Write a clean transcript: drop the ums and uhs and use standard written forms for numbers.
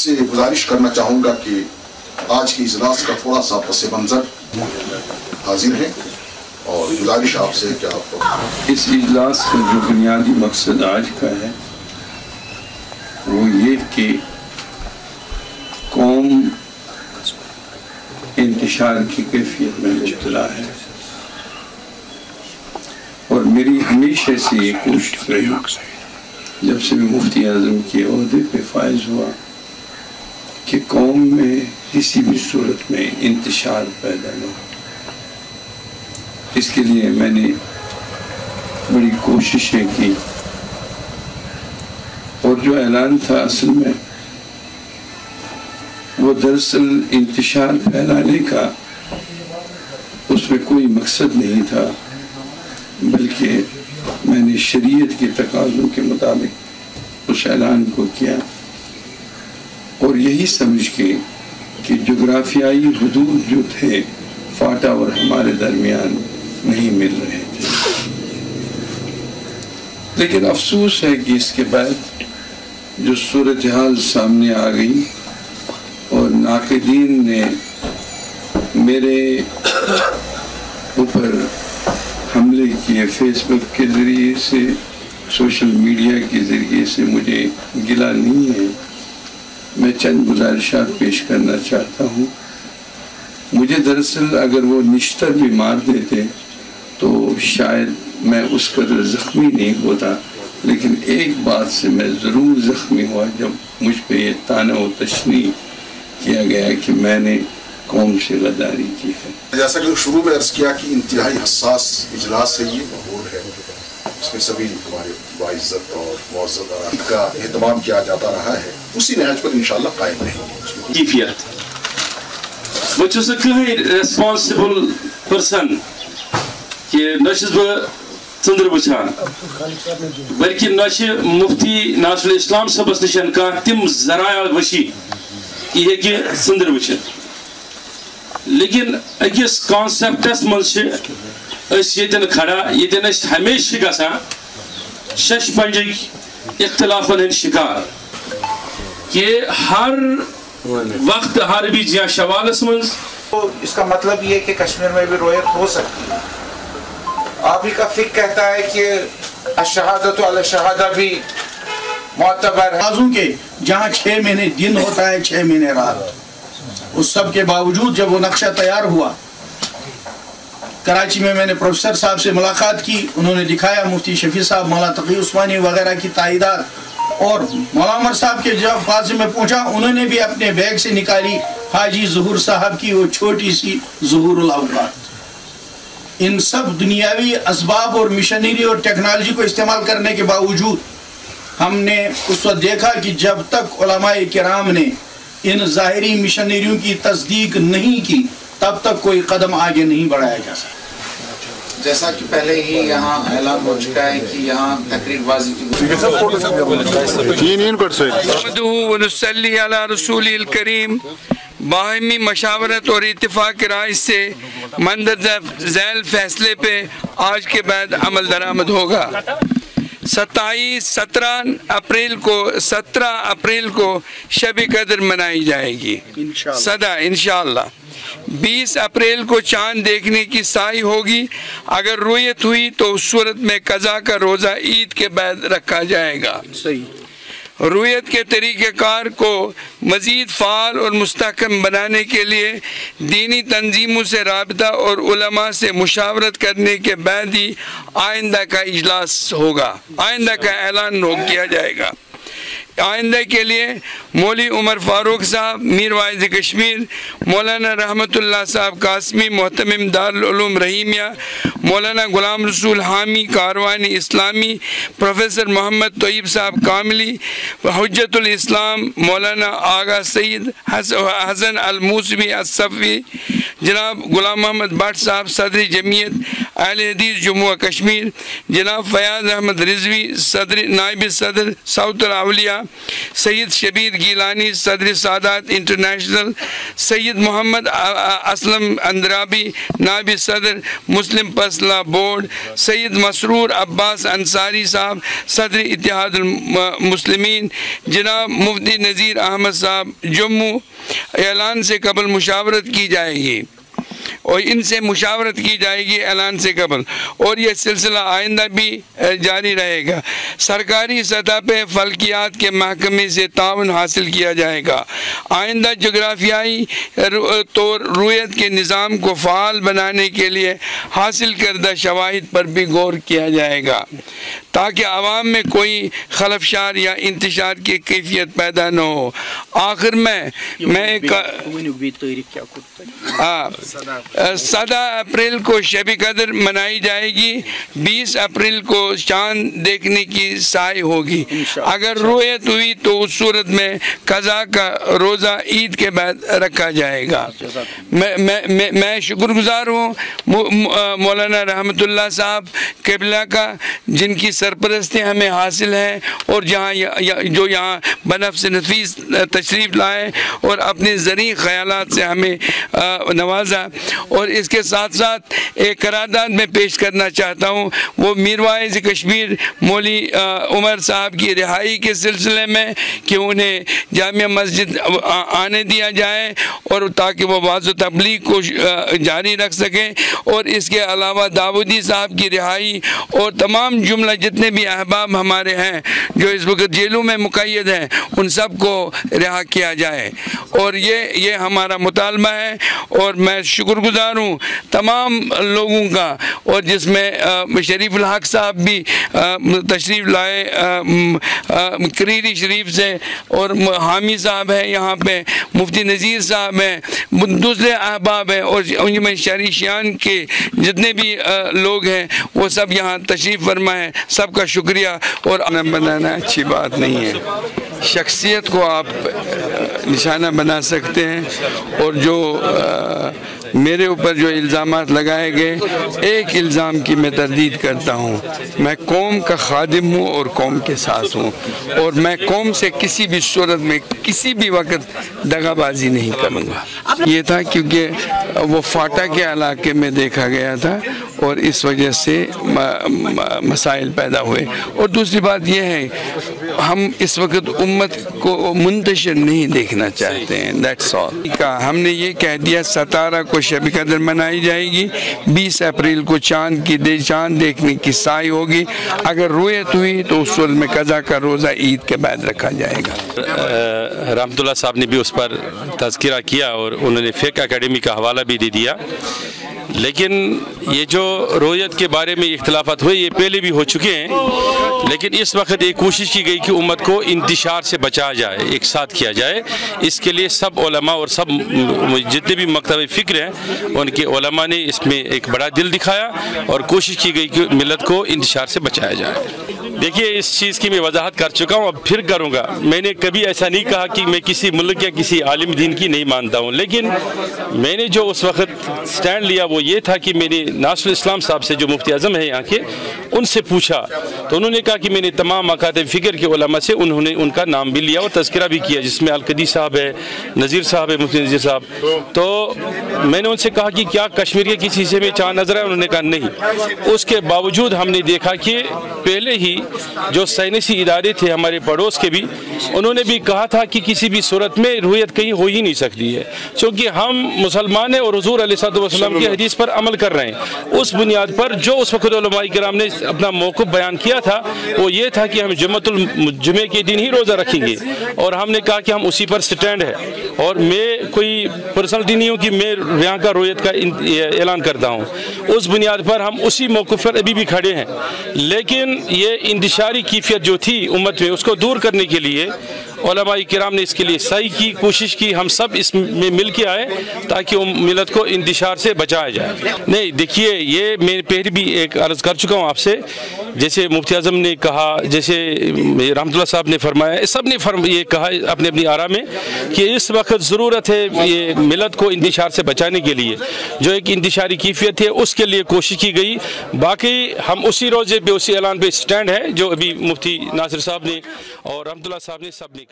से गुजारिश करना चाहूँगा कि आज की इजलास का थोड़ा सा पस मंज़र हाजिर है और गुजारिश आपसे कि आप इस इजलास का जो बुनियादी मकसद आज का है वो ये कि कौम इंतशार की कैफियत में मुब्तला है और मेरी हमेशा से ये कोशिश रही जब से मैं मुफ्ती आज़म के ओहदे पे फायज हुआ कि कौम में किसी भी सूरत में इंतशार पैदा न हो। इसके लिए मैंने बड़ी कोशिशें की और जो ऐलान था असल में वो दरअसल इंतशार फैलाने का उसमें कोई मकसद नहीं था, बल्कि मैंने शरीयत के तकाज़ों के मुताबिक उस ऐलान को किया और यही समझ के कि जोग्राफियाई हुदूद जो थे फाटा और हमारे दरमियान नहीं मिल रहे थे। लेकिन अफसोस है कि इसके बाद जो सूरत हाल सामने आ गई और नाक़िदीन ने मेरे ऊपर हमले किए, फेसबुक के ज़रिए से, सोशल मीडिया के ज़रिए से, मुझे गिला नहीं है। मैं चंद गुजारिशात पेश करना चाहता हूँ। मुझे दरअसल अगर वो निश्तर भी मार देते तो शायद मैं उस कदर ज़ख्मी नहीं होता, लेकिन एक बात से मैं ज़रूर ज़ख्मी हुआ जब मुझ पे ये ताना व तशनी किया गया कि मैंने कौम से गद्दारी की है। जैसा कि शुरू में अर्ज़ किया कि इंतहाई हसास इजलास है, ये माहौल है, इसमें सभी हमारे बाइज़्ज़त और मुअज़्ज़ज़ और का एहतमाम किया जाता रहा है, उसी नहज पर इंशाअल्लाह कायम रहेंगे। बह छुस रेस्पॉन्सिबल पर्सन कि न चंद्र वुचान बल्कि न मुफ्ती नासरुल इस्लाम सबस निश तिम जराया वशी ये कि चंद्र वुचित, लेकिन अकिस कॉन्सेप्टस मन खड़ा ये हमेशा गसान शश पंजक इख्तलाफन हंद शिकार कि हर वक्त हर भी जिया शवालस मन। तो इसका मतलब ये कि कश्मीर में भी रोयत हो सकती है। आप ही का फिक कहता है कि अशहादत अल शहादा भी मोतबर है। आज़ू के जहाँ 6 महीने दिन होता है 6 महीने रात, उस सब के बावजूद जब वो नक्शा तैयार हुआ, कराची में मैंने प्रोफेसर साहब से मुलाकात की, उन्होंने दिखाया, मुफ्ती शफी साहब, मौला तकी उस्मानी वगैरह की तायीदात, और मौला उमर साहब के जब पास में पहुंचा उन्होंने भी अपने बैग से निकाली हाजी ज़हूर साहब की वो छोटी सी ज़हूरुल औक़ात। इन सब दुनियावी असबाब और मिशनरी और टेक्नोलॉजी को इस्तेमाल करने के बावजूद हमने उस वक्त देखा कि जब तक उलमाए किराम ने इन ज़ाहिरी मिशनरियों की तस्दीक नहीं की तब तक कोई कदम आगे नहीं बढ़ाया जा सकता। जैसा कि पहले ही यहाँ ऐलान हो चुका है कि यहाँ तकरीरबाजी की करीम बाहमी मशावरत और इत्तेफाक राय से मंदरजा झैल फैसले पे आज के बाद अमल दरामद होगा। 17 अप्रैल को शब कदर मनाई जाएगी सदा इंशाअल्लाह। 20 अप्रैल को चांद देखने की साई होगी। अगर रुयत हुई तो उस सूरत में कज़ा का रोज़ा ईद के बाद रखा जाएगा। सही रुयत के तरीक़ेकार को मज़ीद फ़ाल और मुस्तहकम बनाने के लिए दीनी तंजीमों से राबिता और उलमा से मुशावरत करने के बाद ही आइंदा का इजलास होगा, आइंदा का ऐलान किया जाएगा। आइंदा के लिए मौली उमर फारूक साहब, मीर वाइज़ कश्मीर, मौलाना रहमतुल्लाह साहब कासमी, मोहतमिम दारुल उलूम रहीमिया, मौलाना गुलाम रसूल हामी कारवानी इस्लामी, प्रोफेसर मोहम्मद तोयब साहब कामली, हुज्जतुल इस्लाम मौलाना आगा सईद हसन अल मूसवी असफ़ी, जनाब गुलाम मोहम्मद भट्ट साहब सदर जमीयत अहले हदीस जम्मू कश्मीर, जनाब फयाज अहमद रिजवी सदर नायब सदर साउथ अलिया, सैयद शबीर गिलानी सदर सादात इंटरनेशनल, सैयद मोहम्मद असलम अंद्राबी नायब सदर मुस्लिम फसला बोर्ड, सैयद मसरूर अब्बास अंसारी साहब सदर इत्तेहादुल मुस्लिमीन, जनाब मुफ्ती नज़ीर अहमद साहब जम्मू। ऐलान से कबल मुशावरत की जाएगी और इनसे मुशावरत की जाएगी ऐलान से कबल, और यह सिलसिला आइंदा भी जारी रहेगा। सरकारी सतह पे फल्कियात के महकमे से ताउन हासिल किया जाएगा। आइंदा जोग्राफियाई तौर रुयत के निज़ाम को फ़ाल बनाने के लिए हासिल करदा शवाहिद पर भी गौर किया जाएगा ताकि आवाम में कोई खलफशार या इंतशार की कैफियत पैदा न हो। आखिर में मैं 17 अप्रैल को शब कदर मनाई जाएगी। 20 अप्रैल को चांद देखने की साय होगी। अगर रुयत हुई तो उस सूरत में कज़ा का रोज़ा ईद के बाद रखा जाएगा। मैं शुक्रगुजार हूँ मौलाना रहमतुल्लाह साहब क़िबला का, जिनकी सरपरस्ती हमें हासिल है और जो यहाँ बनफ्स नफीस तशरीफ़ लाए और अपने ज़री ख़यालात से हमें नवाजा। और इसके साथ साथ एक करारदाद में पेश करना चाहता हूँ, वो मीरवाइज़ कश्मीर मौली उमर साहब की रिहाई के सिलसिले में कि उन्हें जामिया मस्जिद आने दिया जाए और ताकि वो वाज़ तबलीग को जारी रख सकें। और इसके अलावा दाऊदी साहब की रिहाई और तमाम जुमला जितने भी अहबाब हमारे हैं जो इस वक्त जेलों में मुक़य्यद हैं, उन सब को रिहा किया जाए। और ये हमारा मुतालबा है और मैं शुक्रगुजार हूँ तमाम लोगों का, और जिसमें शरीफुल हक साहब भी तशरीफ़ लाए करीरी शरीफ से, और हामी साहब हैं यहाँ पे, मुफ्ती नज़ीर साहब हैं, दूसरे अहबाब हैं, और उनमें शरीशियान के जितने भी लोग हैं वो सब यहाँ तशरीफ़ फरमा है। सबका शुक्रिया। और बनाना अच्छी बात नहीं है, शख्सियत को आप निशाना बना सकते हैं। और जो मेरे ऊपर जो इल्ज़ामात लगाए गए, एक इल्ज़ाम की मैं तरदीद करता हूँ, मैं कौम का खादिम हूँ और कौम के साथ हूँ, और मैं कौम से किसी भी सूरत में किसी भी वक्त दगाबाजी नहीं करूँगा। ये था क्योंकि वो फाटा के इलाके में देखा गया था और इस वजह से मसाइल पैदा हुए। और दूसरी बात यह है, हम इस वक्त उम्मत को मुंतशिर नहीं देखना चाहते हैं, दैट्स ऑल। हमने ये कह दिया 17 को शब कदर मनाई जाएगी, 20 अप्रैल को चांद देखने की साई होगी। अगर रुयत हुई तो उस वक्त में कज़ा का रोज़ा ईद के बाद रखा जाएगा। रहमतुल्लाह साहब ने भी उस पर तज़किरा किया और उन्होंने फ़िक़्ह अकेडमी का हवाला भी दे दिया। लेकिन ये जो रोयत के बारे में इख्तिलाफात हुए ये पहले भी हो चुके हैं, लेकिन इस वक्त एक कोशिश की गई कि उम्मत को इंतिशार से बचाया जाए, एक साथ किया जाए। इसके लिए सब उलमा और सब जितने भी मकतब फ़िक्र हैं उनके उलमा ने इसमें एक बड़ा दिल दिखाया और कोशिश की गई कि मिलत को इंतिशार से बचाया जाए। देखिए, इस चीज़ की मैं वजाहत कर चुका हूँ, अब फिर करूँगा। मैंने कभी ऐसा नहीं कहा कि मैं किसी मुल्क या किसी आलिम दीन की नहीं मानता हूँ, लेकिन मैंने जो उस वक्त स्टैंड लिया वो ये था कि मैंने नासिरुल इस्लाम साहब से जो मुफ्ती आज़म है यहाँ के, उनसे पूछा तो उन्होंने कहा कि मैंने तमाम मकातब फ़िक्र के उलमा से उन्होंने उनका नाम भी लिया और तज़किरा भी किया, जिसमें अलकदी साहब है, नज़ीर साहब है, मुफ्ती नज़ीर साहब। तो मैंने उनसे कहा कि क्या कश्मीर के किसी से में चाँद नजर है? उन्होंने कहा नहीं। उसके बावजूद हमने देखा कि पहले ही जो साइंसी इदारे थे हमारे पड़ोस के भी, उन्होंने भी कहा था कि किसी भी सूरत में रुयत कहीं हो ही नहीं सकती है, क्योंकि हम मुसलमान हैं और हुज़ूर अलैहिस्सलाम की हदीस पर अमल कर रहे हैं। उस बुनियाद पर जो उस वक़्त उलमाए किराम ने अपना मौक़िफ़ बयान किया था वो ये था कि हम जुमे के दिन ही रोज़ा रखेंगे, और हमने कहा कि हम उसी पर स्टैंड है। और मैं कोई पर्सनलिटी नहीं हूँ कि मैं यहाँ का रोयत का ऐलान करता हूँ, उस बुनियाद पर हम उसी मौक़िफ़ पर अभी भी खड़े हैं। लेकिन ये इंतशारी कैफियत जो थी उम्मत में, उसको दूर करने के लिए उलमा-ए किराम ने इसके लिए सही की कोशिश की, हम सब इसमें मिल के आए ताकि मिलत को इंतशार से बचाया जाए। नहीं देखिए, ये मैं पहले भी एक अर्ज़ कर चुका हूँ आपसे, जैसे मुफ्ती आज़म ने कहा, जैसे रहमतुल्लाह साहब ने फरमाया, सब ने ये कहा अपने अपनी आरा में कि इस वक्त ज़रूरत है ये मिलत को इंतशार से बचाने के लिए, जो एक इंतशारी कैफियत है उसके लिए कोशिश की गई। बाकी हम उसी रोज़े पे उसी ऐलान पे स्टैंड है जो अभी मुफ्ती नासिर साहब ने और रहमतुल्लाह साहब ने सब ने